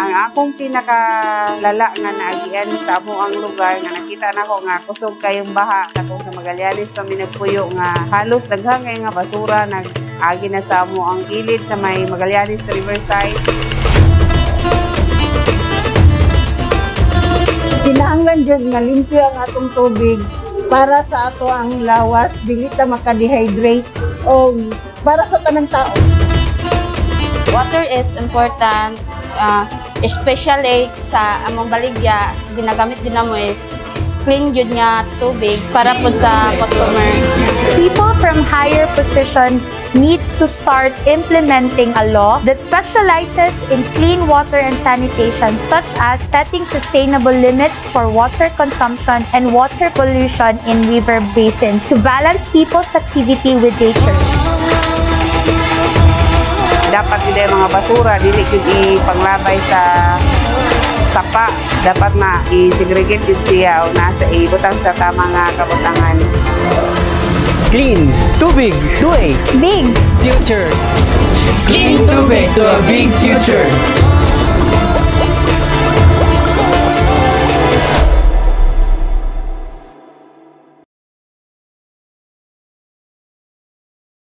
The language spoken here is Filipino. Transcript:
Ang akong pinakalala nga naagian sa amoang lugar nga nakita na ko nga kusog kayong baha katong sa Magallanes kami nagpuyo nga halos daghang kay nga basura nag-agi na sa amoang gilid sa may Magallanes Riverside. Kinahanglan jud nga limpyo ang atong tubig para sa ato ang lawas dili ta maka-dehydrate o para sa tanang tao. Water is important, especially sa among baligya, ginagamit din namo is clean jud nga tubig para pud sa customer. People from higher position need to start implementing a law that specializes in clean water and sanitation, such as setting sustainable limits for water consumption and water pollution in river basins to balance people's activity with nature. Dapat hindi mga basura, dili yun ipanglabay sa sapa. Dapat na i-segregate yun siya o nasa ibutang sa tamang kabutangan. Clean tubig to a Big future. Clean tubig to a big future.